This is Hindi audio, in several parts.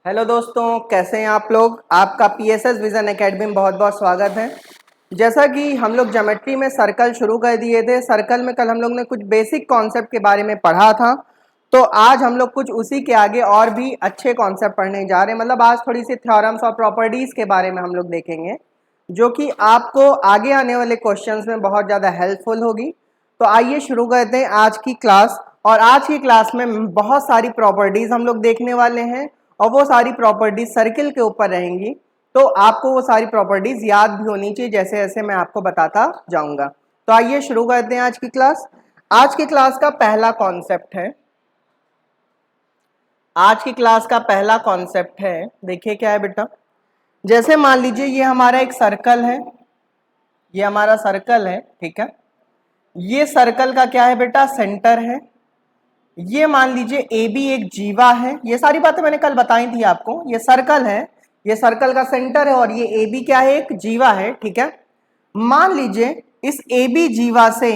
हेलो दोस्तों, कैसे हैं आप लोग। आपका पीएसएस विजन एकेडमी में बहुत बहुत स्वागत है। जैसा कि हम लोग ज्योमेट्री में सर्कल शुरू कर दिए थे, सर्कल में कल हम लोग ने कुछ बेसिक कॉन्सेप्ट के बारे में पढ़ा था। तो आज हम लोग कुछ उसी के आगे और भी अच्छे कॉन्सेप्ट पढ़ने जा रहे हैं। मतलब आज थोड़ी सी थ्योरम्स और प्रॉपर्टीज़ के बारे में हम लोग देखेंगे, जो कि आपको आगे आने वाले क्वेश्चंस में बहुत ज़्यादा हेल्पफुल होगी। तो आइए शुरू करते हैं आज की क्लास। और आज की क्लास में बहुत सारी प्रॉपर्टीज़ हम लोग देखने वाले हैं और वो सारी प्रॉपर्टीज सर्किल के ऊपर रहेंगी। तो आपको वो सारी प्रॉपर्टीज याद भी होनी चाहिए, जैसे जैसे मैं आपको बताता जाऊंगा। तो आइए शुरू करते हैं आज की क्लास। आज की क्लास का पहला कॉन्सेप्ट है, देखिए क्या है बेटा। जैसे मान लीजिए ये हमारा एक सर्कल है, ये हमारा सर्कल है, ठीक है। ये सर्कल का क्या है बेटा, सेंटर है। ये मान लीजिए ए बी एक जीवा है। ये सारी बातें मैंने कल बताई थी आपको। ये सर्कल है, ये सर्कल का सेंटर है और ये ए बी क्या है, एक जीवा है, ठीक है। मान लीजिए इस ए बी जीवा से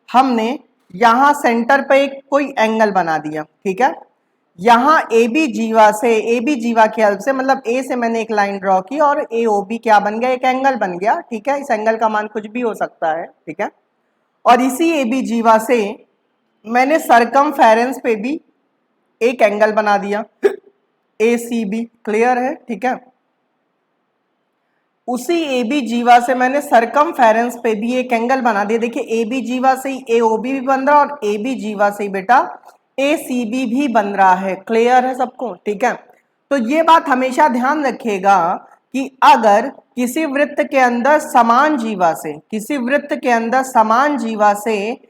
हमने यहां सेंटर पे एक कोई एंगल बना दिया, ठीक है। यहां ए बी जीवा से, ए बी जीवा की हेल्प से, मतलब ए से मैंने एक लाइन ड्रॉ की और ए ओ बी क्या बन गया, एक एंगल बन गया, ठीक है। इस एंगल का मान कुछ भी हो सकता है, ठीक है। और इसी ए बी जीवा से मैंने सरकमफेरेंस पे भी एक एंगल बना दिया, ए सी बी, क्लियर है, ठीक है। उसी ए बी जीवा से मैंने सरकमफेरेंस पे भी एक एंगल बना दिया। देखिए ए बी जीवा से ही ए ओ बी भी बन रहा है और ए बी जीवा से ही बेटा ए सी बी भी बन रहा है, क्लियर है सबको, ठीक है। तो ये बात हमेशा ध्यान रखिएगा कि अगर किसी वृत्त के अंदर समान जीवा से, किसी वृत्त के अंदर समान जीवा से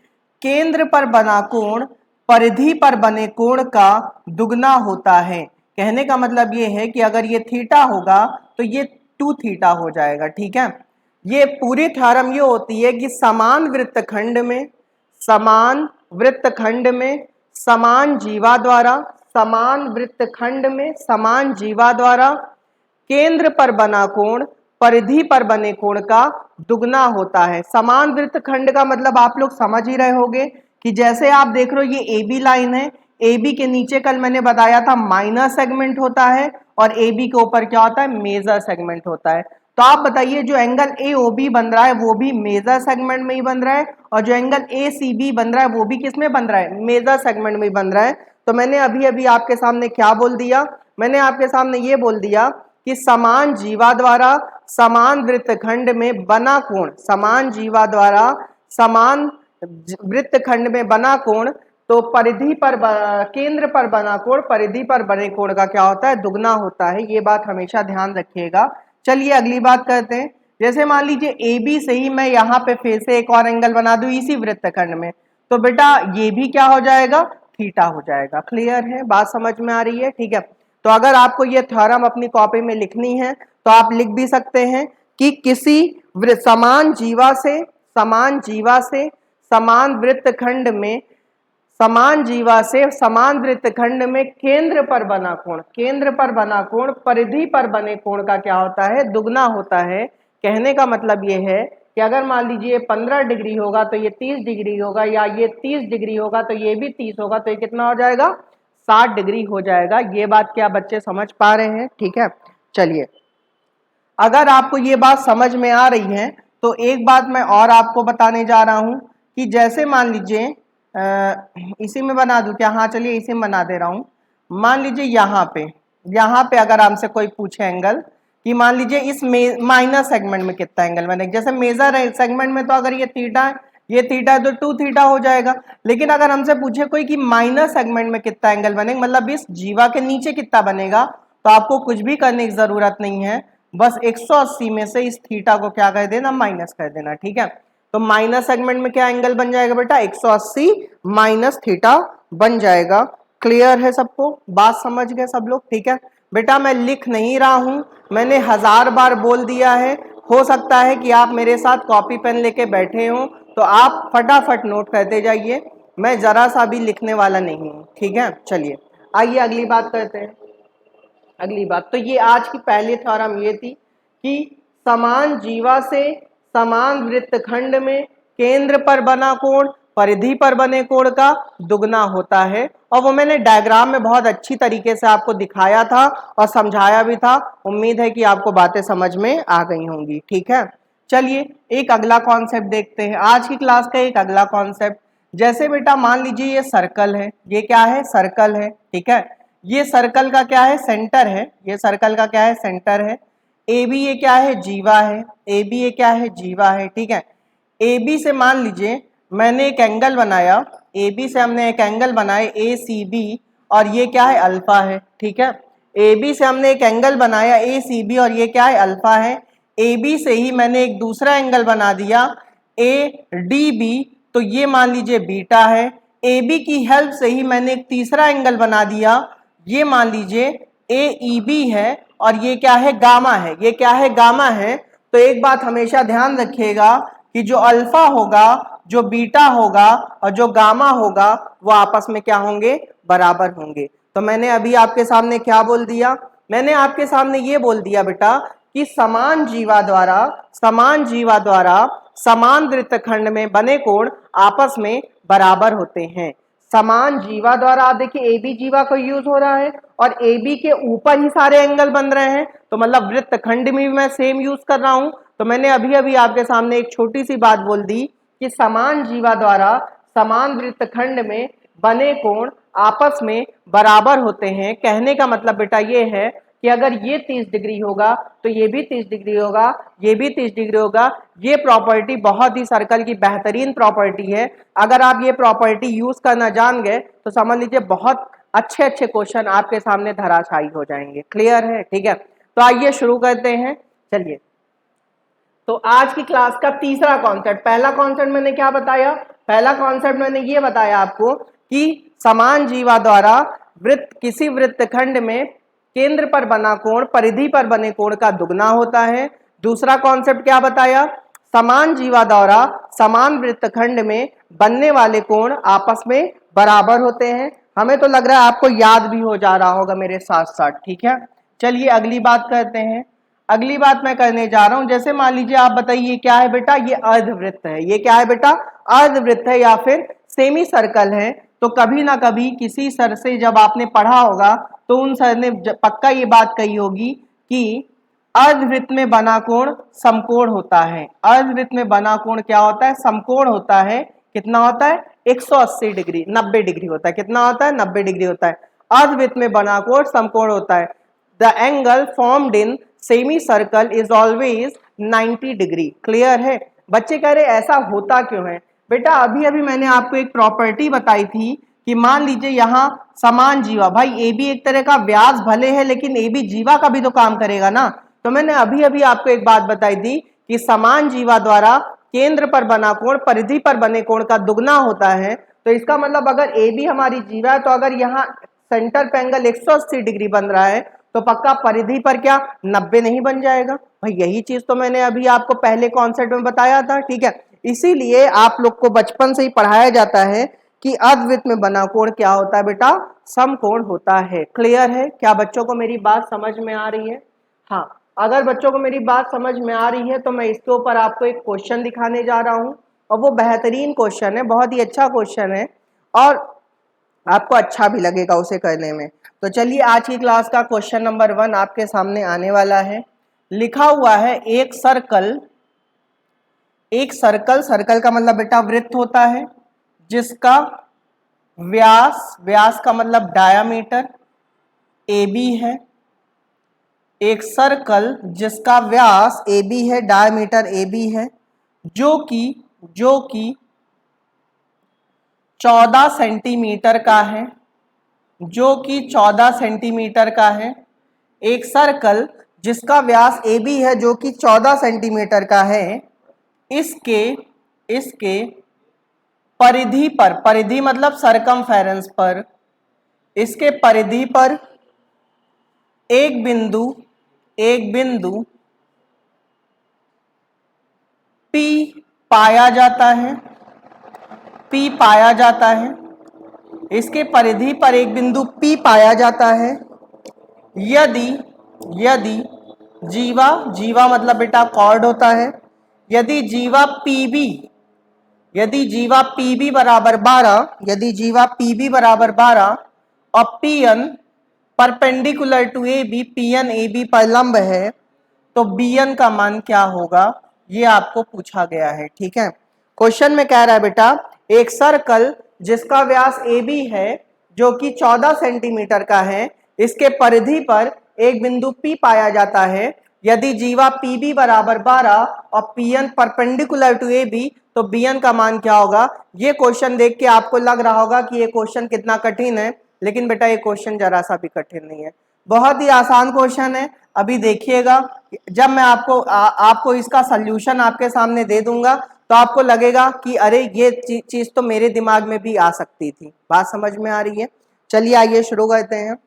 केंद्र पर बना कोण परिधि पर बने कोण का दुगना होता है। कहने का मतलब ये है कि अगर ये थीटा होगा तो ये 2 थीटा हो जाएगा, ठीक है। ये पूरी थ्योरम ये होती है कि समान वृत्तखंड में, समान वृत्तखंड में समान जीवा द्वारा, समान वृत्तखंड में समान जीवा द्वारा केंद्र पर बना कोण परिधि पर बने कोण का दुगना होता है। समान वृत्तखंड का मतलब आप लोग समझ ही रहे होंगे कि जैसे आप देख रहे हो ये ए बी लाइन है, ए बी के नीचे कल मैंने बताया था माइनर सेगमेंट होता है और ए बी के ऊपर क्या होता है, मेजर सेगमेंट होता है। तो आप बताइए जो एंगल ए ओ बी बन रहा है वो भी मेजर सेगमेंट में ही बन रहा है और जो एंगल ए सी बी बन रहा है वो भी किस में बन रहा है, मेजर सेगमेंट में ही बन रहा है। तो मैंने अभी अभी आपके सामने क्या बोल दिया, मैंने आपके सामने ये बोल दिया कि समान जीवा द्वारा समान वृत्तखंड में बना कोण, समान जीवा द्वारा समान वृत्तखंड में बना कोण, तो परिधि पर केंद्र पर बना कोण परिधि पर बने कोण का क्या होता है, दुगना होता है। ये बात हमेशा ध्यान रखिएगा। चलिए अगली बात करते हैं। जैसे मान लीजिए ए बी से ही मैं यहाँ पे फिर से एक और एंगल बना दूं इसी वृत्तखंड में, तो बेटा ये भी क्या हो जाएगा, थीटा हो जाएगा। क्लियर है, बात समझ में आ रही है, ठीक है। तो अगर आपको ये थ्योरम अपनी कॉपी में लिखनी है तो आप लिख भी सकते हैं कि किसी समान जीवा से, समान जीवा से समान वृत्तखंड में, समान जीवा से समान वृत्तखंड में केंद्र पर बना कोण, केंद्र पर बना कोण परिधि पर बने कोण का क्या होता है, दुगना होता है। कहने का मतलब ये है कि अगर मान लीजिए 15 डिग्री होगा तो ये 30 डिग्री होगा, या ये 30 डिग्री होगा तो ये भी 30 होगा, तो ये कितना हो जाएगा, 60 डिग्री हो जाएगा। ये बात क्या बच्चे समझ पा रहे हैं, ठीक है। चलिए अगर आपको ये बात समझ में आ रही है तो एक बात मैं और आपको बताने जा रहा हूं कि जैसे मान लीजिए इसी में बना दूं क्या, हाँ चलिए इसी में बना दे रहा हूं। मान लीजिए यहाँ पे अगर हमसे कोई पूछे एंगल कि मान लीजिए इस माइनर सेगमेंट में कितना एंगल बने, जैसे मेजर सेगमेंट में तो अगर ये थीटा है, ये थीटा है तो 2 थीटा हो जाएगा। लेकिन अगर हमसे पूछे कोई कि माइनर सेगमेंट में कितना एंगल बनेगा, मतलब इस जीवा के नीचे कितना बनेगा, तो आपको कुछ भी करने की जरूरत नहीं है, बस 180 में से इस थीटा को क्या कर देना, माइनस कर देना, ठीक है। तो माइनस सेगमेंट में क्या एंगल बन जाएगा बेटा, 180 माइनस थीटा बन जाएगा। क्लियर है सबको, बात समझ गए सब लोग, ठीक है। बेटा मैं लिख नहीं रहा हूं, मैंने 1000 बार बोल दिया है। हो सकता है कि आप मेरे साथ कॉपी पेन लेके बैठे हो तो आप फटाफट नोट करते जाइए, मैं जरा सा भी लिखने वाला नहीं हूं, ठीक है। चलिए आइए अगली बात करते हैं। अगली बात तो ये आज की पहली थ्योरम ये थी कि समान जीवा से समान वृत्तखंड में केंद्र पर बना कोण परिधि पर बने कोण का दुगना होता है। और वो मैंने डायग्राम में बहुत अच्छी तरीके से आपको दिखाया था और समझाया भी था। उम्मीद है कि आपको बातें समझ में आ गई होंगी। ठीक है, चलिए एक अगला कॉन्सेप्ट देखते हैं। आज की क्लास का एक अगला कॉन्सेप्ट, जैसे बेटा मान लीजिए ये सर्कल है, ये क्या है, सर्कल है। ठीक है, ये सर्कल का क्या है, सेंटर है। ये सर्कल का क्या है, सेंटर है। ए बी ये क्या है, जीवा है। ए बी ये क्या है, जीवा है। ठीक है, ए बी से मान लीजिए मैंने एक एंगल बनाया, ए बी से हमने एक एंगल बनाया ए सी बी, और ये क्या है, अल्फा है। ठीक है, ए बी से हमने एक एंगल बनाया ए सी बी और ये क्या है, अल्फा है। ए बी से ही मैंने एक दूसरा एंगल बना दिया ए डी बी, तो ये मान लीजिए बीटा है। ए बी की हेल्प से ही मैंने एक तीसरा एंगल बना दिया, ये मान लीजिए ए ई बी है, और ये क्या है, गामा है। ये क्या है, गामा है। तो एक बात हमेशा ध्यान रखिएगा कि जो अल्फा होगा, जो बीटा होगा और जो गामा होगा वो आपस में क्या होंगे, बराबर होंगे। तो मैंने अभी आपके सामने क्या बोल दिया, मैंने आपके सामने ये बोल दिया बेटा कि समान जीवा द्वारा समान वृत्तखंड में बने कोण आपस में बराबर होते हैं। समान जीवा द्वारा, आप देखिए ए बी जीवा को यूज हो रहा है और ए बी के ऊपर ही सारे एंगल बन रहे हैं, तो मतलब वृत्तखंड में भी मैं सेम यूज कर रहा हूं। तो मैंने अभी अभी आपके सामने एक छोटी सी बात बोल दी कि समान जीवा द्वारा समान वृत्तखंड में बने कोण आपस में बराबर होते हैं। कहने का मतलब बेटा ये है कि अगर ये 30 डिग्री होगा तो ये भी 30 डिग्री होगा, ये भी 30 डिग्री होगा। ये प्रॉपर्टी बहुत ही सर्कल की बेहतरीन प्रॉपर्टी है। अगर आप ये प्रॉपर्टी यूज करना जान गए तो समझ लीजिए बहुत अच्छे अच्छे क्वेश्चन आपके सामने धराशायी हो जाएंगे। क्लियर है? ठीक है, तो आइए शुरू करते हैं। चलिए, तो आज की क्लास का तीसरा कॉन्सेप्ट, पहला कॉन्सेप्ट मैंने क्या बताया, पहला कॉन्सेप्ट मैंने ये बताया आपको कि समान जीवा द्वारा किसी वृत्तखंड में केंद्र पर बना कोण परिधि पर बने कोण का दुगना होता है। दूसरा कॉन्सेप्ट क्या बताया, समान जीवा द्वारा समान वृत्तखंड में बनने वाले कोण आपस में बराबर होते हैं। हमें तो लग रहा है आपको याद भी हो जा रहा होगा मेरे साथ साथ। ठीक है, चलिए अगली बात करते हैं। अगली बात मैं करने जा रहा हूं, जैसे मान लीजिए आप बताइए क्या है बेटा, ये अर्धवृत्त है। ये क्या है बेटा, अर्धवृत्त है या फिर सेमी सर्कल है। तो कभी ना कभी किसी सर से जब आपने पढ़ा होगा तो उन सर ने पक्का ये बात कही होगी कि अर्धवृत्त में बना कोण समकोण होता है। अर्धवृत्त में बना कोण क्या होता है, समकोण होता है। कितना होता है, 180 डिग्री, 90 डिग्री होता है। कितना होता है, 90 डिग्री होता है। अर्धवृत्त में बना कोण समकोण होता है। The angle formed in semi circle is always 90 degree. Clear है? बच्चे कह रहे ऐसा होता क्यों है बेटा, अभी अभी मैंने आपको एक प्रॉपर्टी बताई थी कि मान लीजिए यहाँ समान जीवा, भाई ए बी एक तरह का व्यास भले है लेकिन ए बी जीवा का भी तो काम करेगा ना। तो मैंने अभी अभी आपको एक बात बताई थी कि समान जीवा द्वारा केंद्र पर बना कोण परिधि पर बने कोण का दुगना होता है। तो इसका मतलब अगर ए बी हमारी जीवा है तो अगर यहाँ सेंटर पे एंगल 180 डिग्री बन रहा है तो पक्का परिधि पर क्या 90 नहीं बन जाएगा? भाई यही चीज तो मैंने अभी आपको पहले कॉन्सेप्ट में बताया था। ठीक है, इसीलिए आप लोग को बचपन से ही पढ़ाया जाता है कि अर्धवृत्त में बना कोण क्या होता है बेटा, समकोण होता है। क्लियर है? क्या बच्चों को मेरी बात समझ में आ रही है? हाँ, अगर बच्चों को मेरी बात समझ में आ रही है तो मैं इसके ऊपर आपको एक क्वेश्चन दिखाने जा रहा हूं और वो बेहतरीन क्वेश्चन है, बहुत ही अच्छा क्वेश्चन है और आपको अच्छा भी लगेगा उसे करने में। तो चलिए आज की क्लास का क्वेश्चन नंबर 1 आपके सामने आने वाला है। लिखा हुआ है एक सर्कल, सर्कल का मतलब बेटा वृत्त होता है जिसका व्यास का मतलब डायामीटर ए बी है। एक सर्कल जिसका व्यास ए बी है, डायामीटर ए बी है, जो कि 14 सेंटीमीटर का है, जो कि 14 सेंटीमीटर का है। एक सर्कल जिसका व्यास ए बी है जो कि 14 सेंटीमीटर का है, इसके परिधि पर, परिधि मतलब सरकमफेरेंस पर, इसके परिधि पर एक बिंदु P पाया जाता है। इसके परिधि पर एक बिंदु P पाया जाता है यदि जीवा मतलब बेटा कॉर्ड होता है, यदि जीवा PB यदि जीवा पीबी बराबर 12, यदि जीवा पीबी बराबर 12 और PN perpendicular to A B, PN A B पर लंब है, तो बीएन का मान क्या होगा, ये आपको पूछा गया है। ठीक है, क्वेश्चन में कह रहा है बेटा एक सर्कल जिसका व्यास ए बी है, जो कि 14 सेंटीमीटर का है, इसके परिधि पर एक बिंदु P पाया जाता है। यदि जीवा PB बराबर 12 और PN परपेंडिकुलर टू AB, तो BN का मान क्या होगा। ये क्वेश्चन देख के आपको लग रहा होगा कि ये क्वेश्चन कितना कठिन है, लेकिन बेटा ये क्वेश्चन जरा सा भी कठिन नहीं है, बहुत ही आसान क्वेश्चन है। अभी देखिएगा, जब मैं आपको इसका सल्यूशन आपके सामने दे दूंगा तो आपको लगेगा कि अरे ये चीज तो मेरे दिमाग में भी आ सकती थी। बात समझ में आ रही है। चलिए आइए शुरू करते हैं।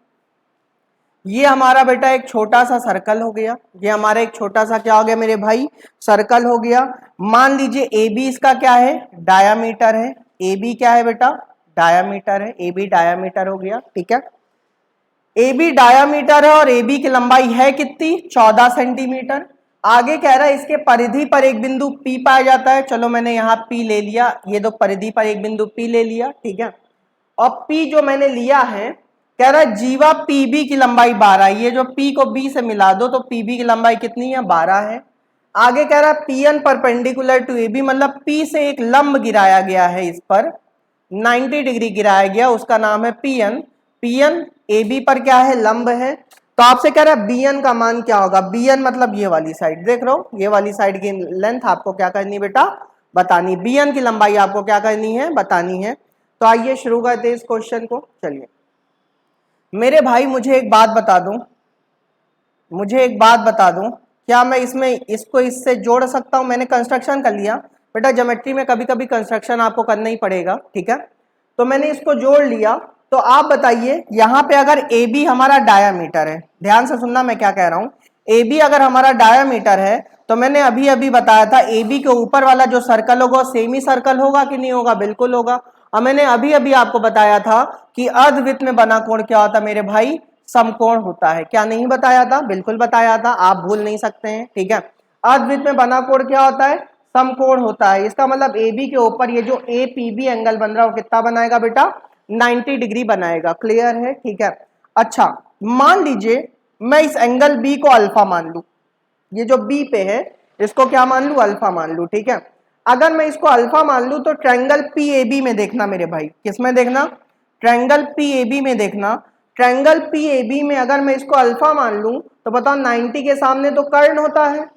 ये हमारा बेटा एक छोटा सा सर्कल हो गया, ये हमारा एक छोटा सा क्या हो गया मेरे भाई, सर्कल हो गया। मान लीजिए ए बी इसका क्या है, डायामीटर है। ए बी क्या है बेटा, डायामीटर है। ए बी डायामीटर हो गया। ठीक है, ए बी डायामीटर है और ए बी की लंबाई है कितनी, 14 सेंटीमीटर। आगे कह रहा है इसके परिधि पर एक बिंदु P पाया जाता है। चलो मैंने यहाँ P ले लिया, ये दो परिधि पर एक बिंदु P ले लिया। ठीक है, और P जो मैंने लिया है, कह रहा है जीवा PB की लंबाई 12। ये जो P को B से मिला दो तो PB की लंबाई कितनी है, 12 है। आगे कह रहा है PN परपेंडिकुलर टू AB, मतलब P से एक लंब गिराया गया है, इस पर 90 डिग्री गिराया गया, उसका नाम है PN। PN AB पर क्या है, लंब है। तो आपसे कह रहा है BN का मान क्या होगा। BN मतलब ये वाली साइड, देख रहे हो, ये वाली साइड की लेंथ आपको क्या करनी बेटा, बतानी। BN की लंबाई आपको क्या करनी है, बतानी है। तो आइए शुरू करते हैं इस क्वेश्चन को। चलिए मेरे भाई मुझे एक बात बता दूं, मुझे एक बात बता दूं, क्या मैं इसमें इसको इससे जोड़ सकता हूं। मैंने कंस्ट्रक्शन कर लिया बेटा, ज्योमेट्री में कभी कभी कंस्ट्रक्शन आपको करना ही पड़ेगा। ठीक है, तो मैंने इसको जोड़ लिया। तो आप बताइए यहाँ पे अगर ए बी हमारा डायामीटर है, ध्यान से सुनना मैं क्या कह रहा हूँ, ए बी अगर हमारा डायामीटर है, तो मैंने अभी अभी बताया था ए बी के ऊपर वाला जो सर्कल होगा सेमी सर्कल होगा कि नहीं होगा, बिल्कुल होगा। और मैंने अभी अभी आपको बताया था कि अर्धवृत्त में बना कोण क्या होता है मेरे भाई, समकोण होता है। क्या नहीं बताया था, बिल्कुल बताया था, आप भूल नहीं सकते हैं। ठीक है, अर्धवृत्त में बना कोण क्या होता है, समकोण होता है। इसका मतलब ए बी के ऊपर ये जो ए पी बी एंगल बन रहा है वो कितना बनाएगा बेटा, 90 डिग्री बनाएगा। क्लियर है। ठीक है, अच्छा मान लीजिए मैं इस एंगल बी को अल्फा मान लू, ये जो बी पे है इसको क्या मान लू, अल्फा मान लू। ठीक है, अगर मैं इसको अल्फा मान लू तो ट्रायंगल पी ए बी में देखना मेरे भाई, किसमें देखना, ट्रायंगल पी ए बी में देखना। ट्रायंगल पी ए बी में अगर मैं इसको अल्फा मान लू तो बताओ 90 के सामने तो कर्ण होता है,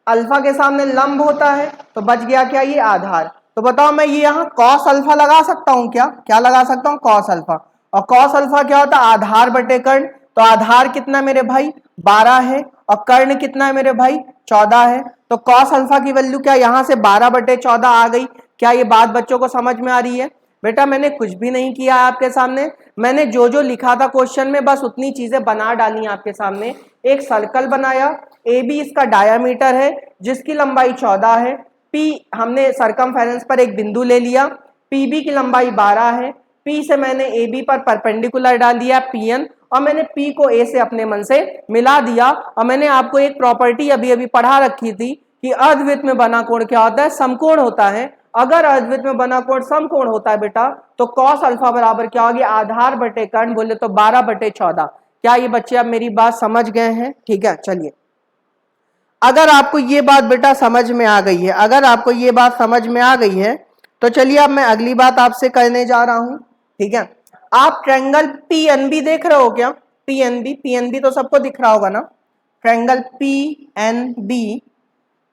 अल्फा के सामने लंब होता है, तो बच गया क्या, ये आधार। तो बताओ मैं ये यहाँ कॉस अल्फा लगा सकता हूँ क्या, क्या लगा सकता हूँ, कॉस अल्फा। और कॉस अल्फा क्या होता है, आधार बटे कर्ण। तो आधार कितना मेरे भाई, 12 है, और कर्ण कितना है मेरे भाई, 14 है। तो कॉस अल्फा की वैल्यू क्या यहाँ से 12 बटे 14 आ गई। क्या ये बात बच्चों को समझ में आ रही है। बेटा मैंने कुछ भी नहीं किया आपके सामने, मैंने जो जो लिखा था क्वेश्चन में बस उतनी चीजें बना डाली आपके सामने। एक सर्कल बनाया, ए बी इसका डायामीटर है जिसकी लंबाई 14 है। पी हमने सरकमफेरेंस पर एक बिंदु ले लिया, पीबी की लंबाई 12 है। पी से मैंने ए बी पर परपेंडिकुलर डाल दिया पीएन, और मैंने पी को ए से अपने मन से मिला दिया। और मैंने आपको एक प्रॉपर्टी अभी अभी पढ़ा रखी थी कि अर्धवृत्त में बना कोण क्या होता है, समकोण होता है। अगर अर्धवृत्त में बना कोण समकोण होता है बेटा, तो कॉस अल्फा बराबर क्या होगी, आधार बटे कर्ण, बोले तो 12 बटे 14। क्या ये बच्चे अब मेरी बात समझ गए हैं। ठीक है, चलिए अगर आपको ये बात बेटा समझ में आ गई है, अगर आपको ये बात समझ में आ गई है तो चलिए अब मैं अगली बात आपसे करने जा रहा हूं। ठीक है, आप ट्रायंगल पीएनबी देख रहे हो क्या, पीएनबी, पीएनबी तो सबको दिख रहा होगा ना, ट्रायंगल पीएनबी,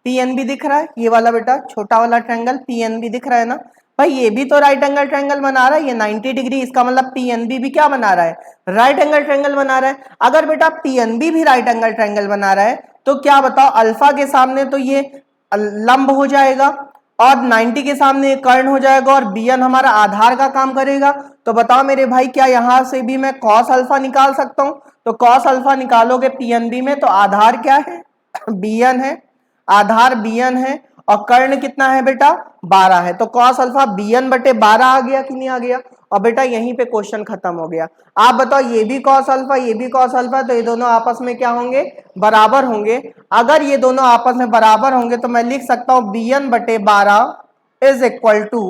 पीएनबी दिख रहा है, ये वाला बेटा छोटा वाला ट्रायंगल पीएनबी दिख रहा है ना भाई। ये भी तो राइट एंगल ट्रायंगल बना रहा है, ये 90 डिग्री, इसका मतलब पीएनबी भी क्या बना रहा है, राइट एंगल ट्रायंगल बना रहा है। अगर बेटा पीएनबी भी राइट एंगल ट्रायंगल बना रहा है तो क्या बताओ, अल्फा के सामने तो ये लंब हो जाएगा और 90 के सामने कर्ण हो जाएगा, और बीएन हमारा आधार का काम करेगा। तो बताओ मेरे भाई क्या यहां से भी मैं कॉस अल्फा निकाल सकता हूं। तो कॉस अल्फा निकालोगे पीएनबी में तो आधार क्या है, बीएन है, आधार बीएन है, और कर्ण कितना है बेटा, 12 है। तो कॉस अल्फा बीएन बटे 12 आ गया कि नहीं आ गया। और बेटा यहीं पे क्वेश्चन खत्म हो गया। आप बताओ ये भी कॉस अल्फा, ये भी कॉस अल्फा, तो ये दोनों आपस में क्या होंगे, बराबर होंगे। अगर ये दोनों आपस में बराबर होंगे तो मैं लिख सकता हूं बीएन बटे 12 इज इक्वल टू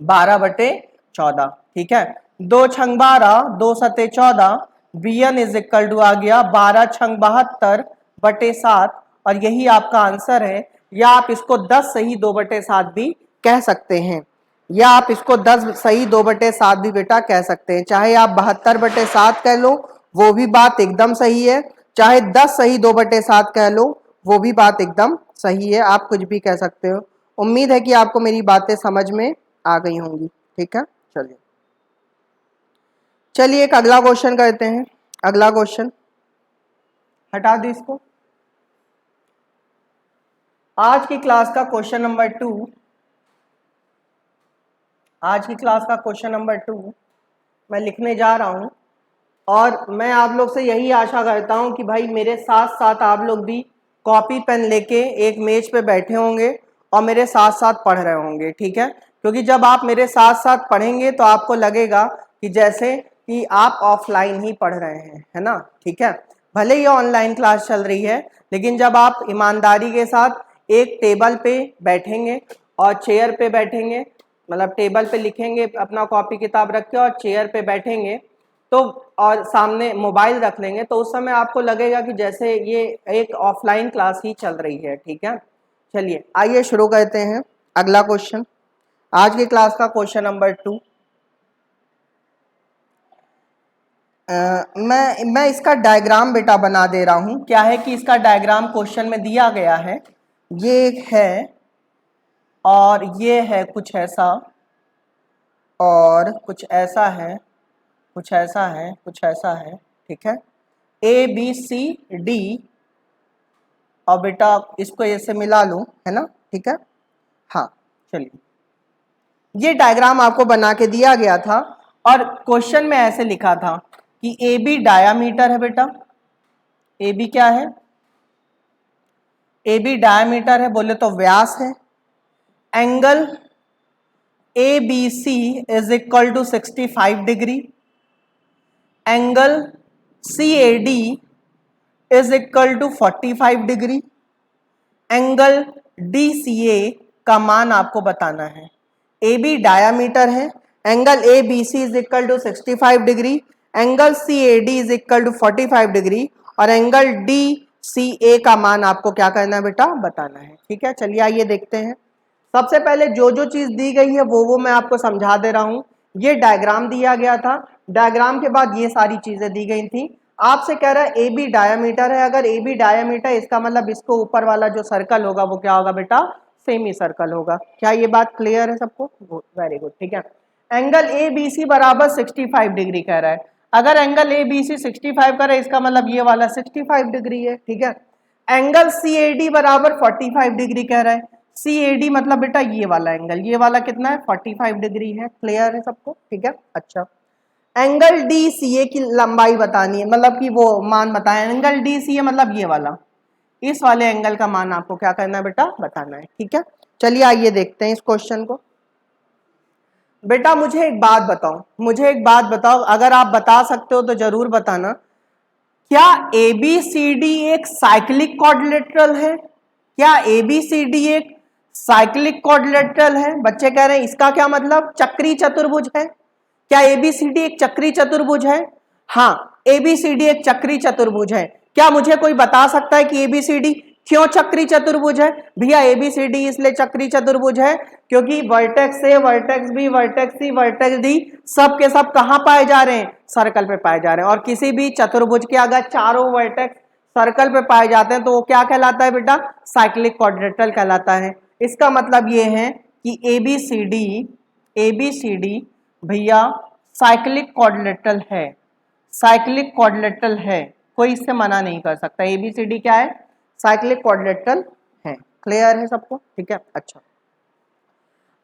12/14। ठीक है, 2 छंग 12, 2 सते 14, bn इज इक्वल टू आ गया 12 छंग 72/7 और यही आपका आंसर है। या आप इसको 10 सही 2/7 भी कह सकते हैं, या आप इसको 10 सही 2/7 भी बेटा कह सकते हैं। चाहे आप 72/7 कह लो वो भी बात एकदम सही है, चाहे 10 सही 2/7 कह लो वो भी बात एकदम सही है, आप कुछ भी कह सकते हो। उम्मीद है कि आपको मेरी बातें समझ में आ गई होंगी। ठीक है, चलिए एक अगला क्वेश्चन करते हैं। अगला क्वेश्चन हटा दो इसको। आज की क्लास का क्वेश्चन नंबर 2, आज की क्लास का क्वेश्चन नंबर 2 मैं लिखने जा रहा हूं और मैं आप लोग से यही आशा करता हूं कि भाई मेरे साथ साथ आप लोग भी कॉपी पेन लेके एक मेज पे बैठे होंगे और मेरे साथ साथ पढ़ रहे होंगे। ठीक है, क्योंकि जब आप मेरे साथ साथ पढ़ेंगे तो आपको लगेगा कि जैसे कि आप ऑफलाइन ही पढ़ रहे हैं, है ना। ठीक है, भले ही ऑनलाइन क्लास चल रही है लेकिन जब आप ईमानदारी के साथ एक टेबल पे बैठेंगे और चेयर पे बैठेंगे, मतलब टेबल पे लिखेंगे अपना कॉपी किताब रख के और चेयर पे बैठेंगे तो और सामने मोबाइल रख लेंगे तो उस समय आपको लगेगा कि जैसे ये एक ऑफलाइन क्लास ही चल रही है। ठीक है, चलिए आइए शुरू करते हैं अगला क्वेश्चन। आज की क्लास का क्वेश्चन नंबर 2। मैं इसका डायग्राम बेटा बना दे रहा हूं। क्या है कि इसका डायग्राम क्वेश्चन में दिया गया है, ये है और ये है कुछ ऐसा और कुछ ऐसा है, कुछ ऐसा है, कुछ ऐसा है। ठीक है, ABCD और बेटा इसको ऐसे मिला लूं, है ना। ठीक है, हाँ चलिए ये डायग्राम आपको बना के दिया गया था और क्वेश्चन में ऐसे लिखा था कि AB डायामीटर है बेटा। AB क्या है? AB डायामीटर है, बोले तो व्यास है। Angle ABC is equal to 65 degree. Angle CAD is equal to 45 degree. Angle DCA का मान आपको बताना है। AB डायामीटर है, angle ABC is equal to 65 degree, angle CAD is equal to 45 degree और एंगल DCA का मान आपको क्या करना है बेटा, बताना है। ठीक है, चलिए आइए देखते हैं। सबसे पहले जो जो चीज दी गई है वो मैं आपको समझा दे रहा हूं। ये डायग्राम दिया गया था, डायग्राम के बाद ये सारी चीजें दी गई थी। आपसे कह रहा है AB डायामीटर है, अगर AB डायामीटर इसका मतलब इसको ऊपर वाला जो सर्कल होगा वो क्या होगा बेटा, सेमी सर्कल होगा। क्या ये बात क्लियर है सबको? Very good. ठीक है, एंगल ABC बराबर 65 डिग्री कह रहा है। अगर एंगल ABC 65 करे इसका मतलब ये वाला 65 डिग्री है। ठीक है, एंगल CAD बराबर 45 डिग्री कह रहा है। CAD मतलब बेटा ये वाला एंगल, ये वाला कितना है, 45 डिग्री है। क्लियर है सबको? ठीक है, अच्छा एंगल DCA की लंबाई बतानी है, मतलब कि वो मान बताया। एंगल DCA मतलब ये वाला, इस वाले एंगल का मान आपको क्या करना है बेटा, बताना है। ठीक है, चलिए आइए देखते हैं इस क्वेश्चन को। बेटा मुझे एक बात बताओ, मुझे एक बात बताओ, अगर आप बता सकते हो तो जरूर बताना, क्या ABCD एक साइक्लिक क्वाड्रिलेटरल है? क्या ABCD एक साइक्लिक क्वाड्रिलेटरल है? बच्चे कह रहे हैं इसका क्या मतलब, चक्री चतुर्भुज है। क्या ABCD एक चक्री चतुर्भुज है? हाँ, ABCD एक चक्री चतुर्भुज है। क्या मुझे कोई बता सकता है कि ABCD क्यों चक्री चतुर्भुज है? भैया ABCD इसलिए चक्री चतुर्भुज है क्योंकि vertex A, vertex B, vertex C, vertex D सब के सब कहां पाए जा रहे हैं, सर्कल पे पाए जा रहे हैं। और किसी भी चतुर्भुज के अगर चारों वर्टेक्स सर्कल पे पाए जाते हैं तो वो क्या कहलाता है बेटा, साइक्लिक क्वाड्रिलेटरल कहलाता है। इसका मतलब ये है कि ABCD भैया साइक्लिक क्वाड्रिलेटरल है, साइक्लिक क्वाड्रिलेटरल है, कोई इससे मना नहीं कर सकता। ABCD क्या है, साइक्लिक क्वाड्रिलेटरल है। क्लियर है सबको? ठीक है, अच्छा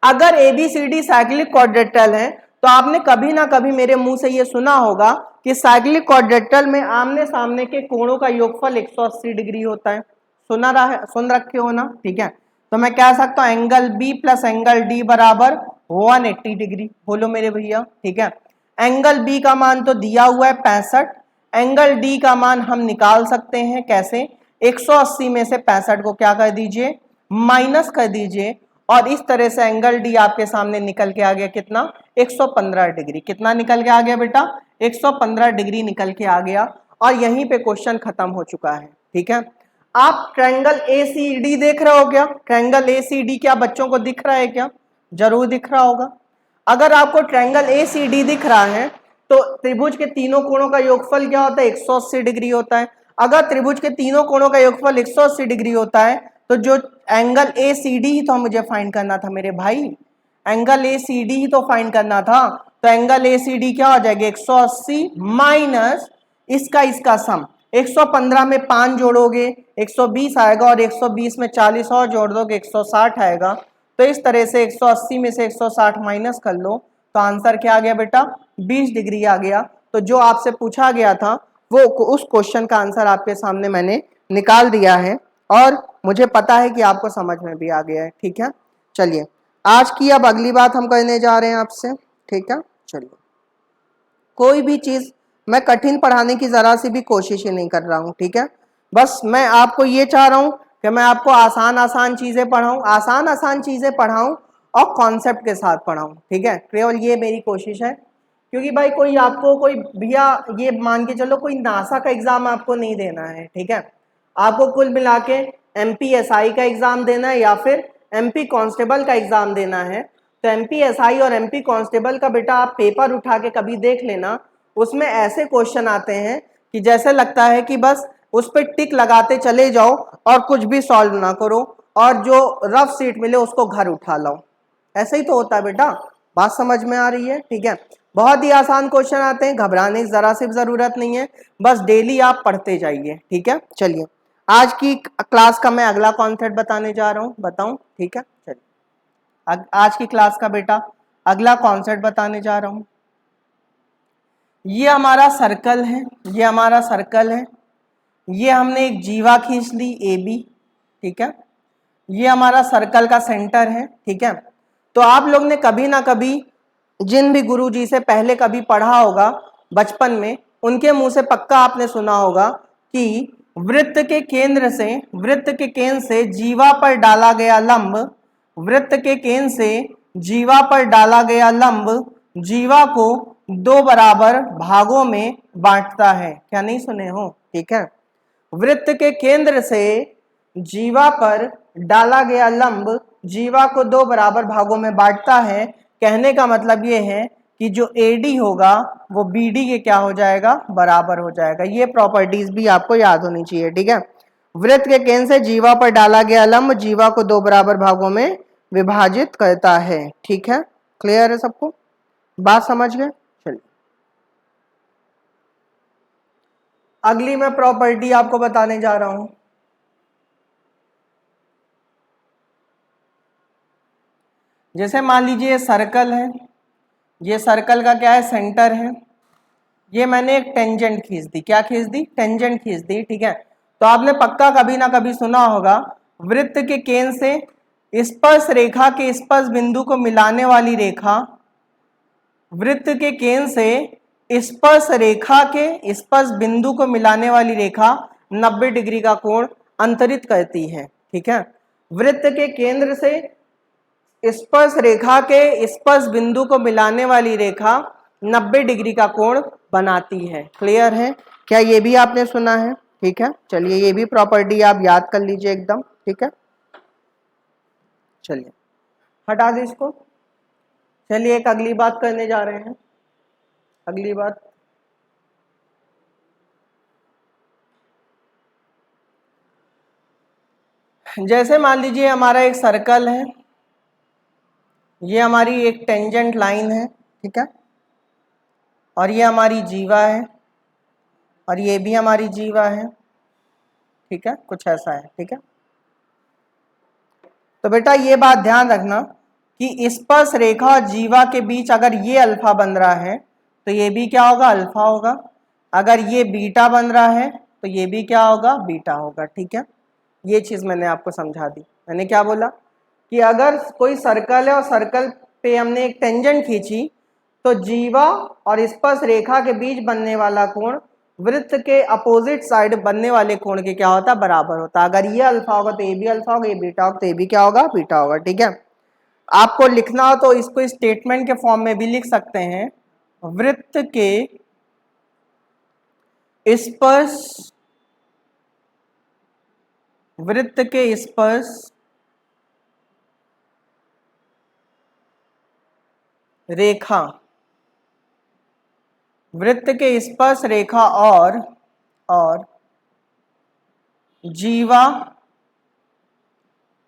अगर ABCD साइक्लिक क्वाड्रिलेटरल है तो आपने कभी ना कभी मेरे मुंह से ये सुना होगा कि साइक्लिक क्वाड्रिलेटरल में आमने सामने के कोणों का योगफल 180 डिग्री होता है। सुन रखे हो ना? ठीक है, तो मैं कह सकता हूं angle B plus angle D बराबर 180 डिग्री। बोलो मेरे भैया। ठीक है, एंगल B का मान तो दिया हुआ है 65, एंगल D का मान हम निकाल सकते हैं कैसे, 180 में से 65 को क्या कर दीजिए, माइनस कर दीजिए और इस तरह से एंगल डी आपके सामने निकल के आ गया कितना 115 डिग्री। कितना निकल के आ गया बेटा 115 डिग्री निकल के आ गया और यहीं पे क्वेश्चन खत्म हो चुका है। ठीक है, आप ट्रायंगल एसीडी देख रहे हो क्या? ट्रायंगल एसीडी क्या बच्चों को दिख रहा है क्या? जरूर दिख रहा होगा। अगर आपको ट्रायंगल एसीडी दिख रहा है तो त्रिभुज के तीनों कोणों का योगफल क्या होता है 180 डिग्री होता है। अगर त्रिभुज के तीनों कोणों का योगफल 180 डिग्री होता है तो जो एंगल एसीडी ही तो मुझे फाइंड करना था मेरे भाई, एंगल एसीडी ही तो फाइंड करना था। तो एंगल एसीडी क्या हो जाएगा 180 माइनस इसका सम। 115 में 5 जोड़ोगे 120 आएगा और 120 में 40 और जोड़ दोगे 160 आएगा। तो इस तरह से 180 में से 160 माइनस कर लो तो आंसर क्या आ गया बेटा 20 डिग्री आ गया। तो जो आपसे पूछा गया था वो उस क्वेश्चन का आंसर आपके सामने मैंने निकाल दिया है और मुझे पता है कि आपको समझ में भी आ गया है। ठीक है, चलिए आज की अब अगली बात हम करने जा रहे हैं आपसे। ठीक है, चलिए कोई भी चीज मैं कठिन पढ़ाने की जरा सी भी कोशिश ही नहीं कर रहा हूँ। ठीक है, बस मैं आपको ये चाह रहा हूँ कि मैं आपको आसान आसान चीजें पढ़ाऊँ, आसान आसान चीजें पढ़ाऊँ और कॉन्सेप्ट के साथ पढ़ाऊँ। ठीक है, केवल ये मेरी कोशिश है। क्योंकि भाई कोई आपको कोई भैया ये मान के चलो कोई नासा का एग्जाम आपको नहीं देना है। ठीक है, आपको कुल मिला के एमपीएसआई का एग्जाम देना है या फिर एमपी कांस्टेबल का एग्जाम देना है। तो एमपीएसआई और एमपी कांस्टेबल का बेटा आप पेपर उठा के कभी देख लेना, उसमें ऐसे क्वेश्चन आते हैं कि जैसे लगता है कि बस उस पर टिक लगाते चले जाओ और कुछ भी सॉल्व ना करो और जो रफ सीट मिले उसको घर उठा लो। ऐसे ही तो होता है बेटा, बात समझ में आ रही है? ठीक है, बहुत ही आसान क्वेश्चन आते हैं, घबराने की जरा सी जरूरत नहीं है, बस डेली आप पढ़ते जाइए। ठीक है, चलिए आज की क्लास का मैं अगला कॉन्सेप्ट बताने जा रहा हूँ, बताऊं? ठीक है, चलिए आज की क्लास का बेटा अगला कॉन्सेप्ट बताने जा रहा हूँ। ये हमारा सर्कल है, ये हमारा सर्कल है, ये हमने एक जीवा खींच ली ए बी। ठीक है, ये हमारा सर्कल का सेंटर है। ठीक है, तो आप लोग ने कभी ना कभी जिन भी गुरुजी से पहले कभी पढ़ा होगा बचपन में, उनके मुंह से पक्का आपने सुना होगा कि वृत्त के केंद्र से जीवा पर डाला गया लंब, वृत्त के केंद्र से जीवा पर डाला गया लंब जीवा को 2 बराबर भागों में बांटता है। क्या नहीं सुने हो? ठीक है, वृत्त के केंद्र से जीवा पर डाला गया लंब जीवा को 2 बराबर भागों में बांटता है। कहने का मतलब ये है कि जो AD होगा वो BD के क्या हो जाएगा, बराबर हो जाएगा। ये प्रॉपर्टीज भी आपको याद होनी चाहिए। ठीक है, वृत्त के केंद्र से जीवा पर डाला गया लंब जीवा को 2 बराबर भागों में विभाजित करता है। ठीक है, क्लियर है सबको? बात समझ गए? चलिए अगली मैं प्रॉपर्टी आपको बताने जा रहा हूं। जैसे मान लीजिए सर्कल है, ये सर्कल का क्या है, सेंटर है। ये मैंने एक टेंजेंट खींच दी। क्या खींच दी? टेंजेंट खींच दी। ठीक है, तो आपने पक्का कभी ना कभी सुना होगा वृत्त के केंद्र से स्पर्श रेखा के स्पर्श बिंदु को मिलाने वाली रेखा, वृत्त के केंद्र से स्पर्श रेखा के स्पर्श बिंदु को मिलाने वाली रेखा 90 डिग्री का कोण अंतरित करती है। ठीक है, वृत्त के केंद्र से स्पर्श रेखा के स्पर्श बिंदु को मिलाने वाली रेखा 90 डिग्री का कोण बनाती है। क्लियर है? क्या ये भी आपने सुना है? ठीक है, चलिए ये भी प्रॉपर्टी आप याद कर लीजिए एकदम। ठीक है, चलिए हटा दे इसको। चलिए एक अगली बात करने जा रहे हैं। अगली बात, जैसे मान लीजिए हमारा एक सर्कल है, ये हमारी एक टेंजेंट लाइन है। ठीक है, और ये हमारी जीवा है और ये भी हमारी जीवा है। ठीक है, कुछ ऐसा है। ठीक है, तो बेटा ये बात ध्यान रखना कि स्पर्श रेखा और जीवा के बीच अगर ये अल्फा बन रहा है तो ये भी क्या होगा, अल्फा होगा। अगर ये बीटा बन रहा है तो ये भी क्या होगा, बीटा होगा। ठीक है, ये चीज मैंने आपको समझा दी। मैंने क्या बोला कि अगर कोई सर्कल है और सर्कल पे हमने एक टेंजेंट खींची तो जीवा और स्पर्श रेखा के बीच बनने वाला कोण वृत्त के अपोजिट साइड बनने वाले कोण के क्या होता है, बराबर होता है। अगर ये अल्फा होगा तो ये भी अल्फा होगा, ये बीटा होगा तो ये भी क्या होगा, बीटा होगा। ठीक है, आपको लिखना हो तो इसको स्टेटमेंट के फॉर्म में भी लिख सकते हैं। वृत्त के स्पर्श रेखा, वृत्त के स्पर्श रेखा और जीवा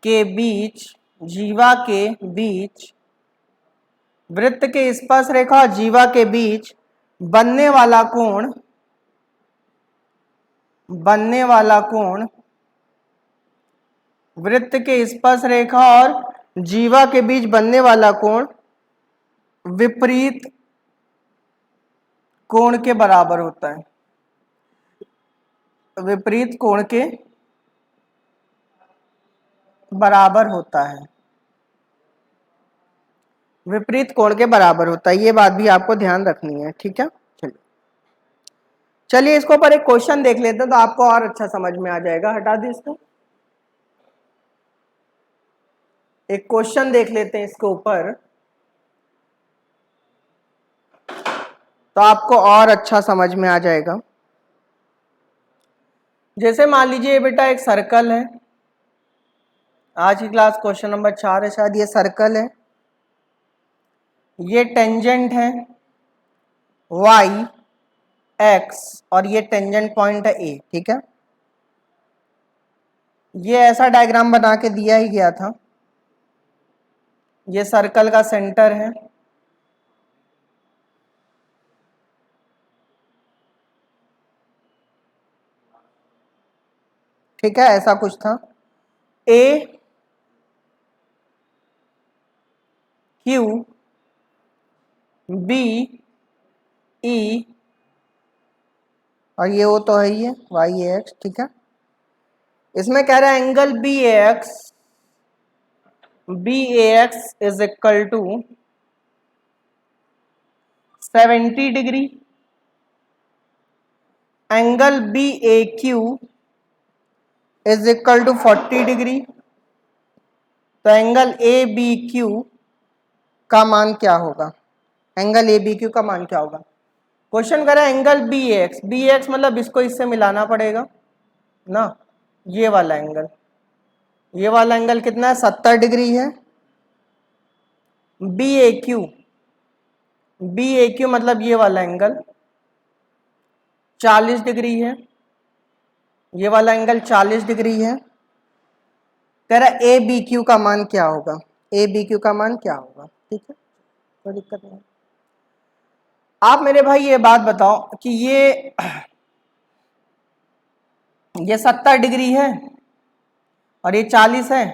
के बीच वृत्त के स्पर्श रेखा और जीवा के बीच बनने वाला कोण वृत्त के स्पर्श रेखा और जीवा के बीच बनने वाला कोण विपरीत कोण के बराबर होता है। विपरीत कोण के बराबर होता है। विपरीत कोण के बराबर होता है, ये बात भी आपको ध्यान रखनी है। ठीक है, चलिए इसके ऊपर एक क्वेश्चन देख लेते हैं तो आपको और अच्छा समझ में आ जाएगा। हटा दे इसको, एक क्वेश्चन देख लेते हैं इसके ऊपर तो आपको और अच्छा समझ में आ जाएगा। जैसे मान लीजिए बेटा एक सर्कल है, आज की क्लास क्वेश्चन नंबर 4 है शायद। ये सर्कल है, ये टेंजेंट है y x और ये टेंजेंट पॉइंट है a। ठीक है, ये ऐसा डायग्राम बना के दिया ही गया था। ये सर्कल का सेंटर है, ठीक है, ऐसा कुछ था। A Q B E और ये वो तो है ही है y a x। ठीक है, इसमें कह रहा है angle BAX is equal to 70 degree, angle BAQ is equal to 40 degree. तो एंगल ABQ का मान क्या होगा? एंगल ABQ का मान क्या होगा? क्वेश्चन करें एंगल BAX मतलब इसको इससे मिलाना पड़ेगा ना। ये वाला एंगल कितना है? 70 डिग्री है। BAQ मतलब ये वाला एंगल 40 डिग्री है। ये वाला एंगल 40 डिग्री है। कह रहा ABQ का मान क्या होगा? ABQ का मान क्या होगा? ठीक है, कोई दिक्कत नहीं। आप मेरे भाई ये बात बताओ कि ये 70 डिग्री है और ये 40 है,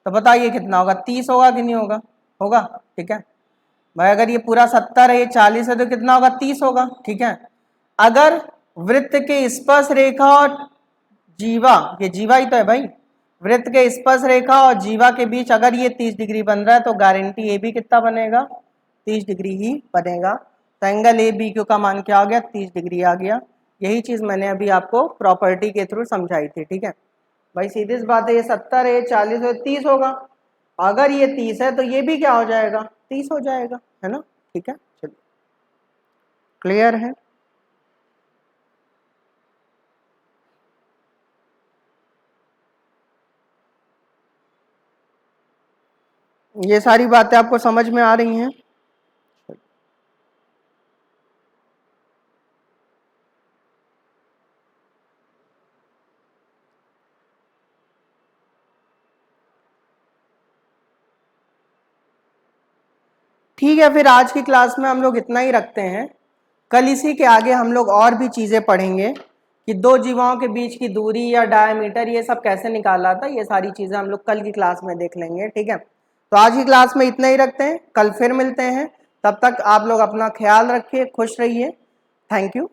तो बताइए कितना होगा? 30 होगा कि नहीं होगा? होगा। ठीक है भाई, अगर ये पूरा 70 है, ये 40 है, तो कितना होगा? 30 होगा। ठीक है, अगर वृत्त के स्पर्श रेखा और जीवा, ये जीवा ही तो है भाई, वृत्त के स्पर्श रेखा और जीवा के बीच अगर ये 30 डिग्री बन रहा है तो गारंटी ए भी कितना बनेगा? 30 डिग्री ही बनेगा। तो एंगल ABQ का मान क्या आ गया? 30 डिग्री आ गया। यही चीज मैंने अभी आपको प्रॉपर्टी के थ्रू समझाई थी। ठीक है भाई, सीधी सी बात है, ये 70 है, 40 है, 30 होगा। अगर ये 30 है तो ये भी क्या हो जाएगा? 30 हो जाएगा, है ना। ठीक है, चलिए, क्लियर है। ये सारी बातें आपको समझ में आ रही हैं? ठीक है, फिर आज की क्लास में हम लोग इतना ही रखते हैं। कल इसी के आगे हम लोग और भी चीजें पढ़ेंगे कि दो जीवाओं के बीच की दूरी या डायमीटर ये सब कैसे निकाला था। ये सारी चीजें हम लोग कल की क्लास में देख लेंगे। ठीक है, तो आज की क्लास में इतना ही रखते हैं, कल फिर मिलते हैं। तब तक आप लोग अपना ख्याल रखिए, खुश रहिए। Thank you.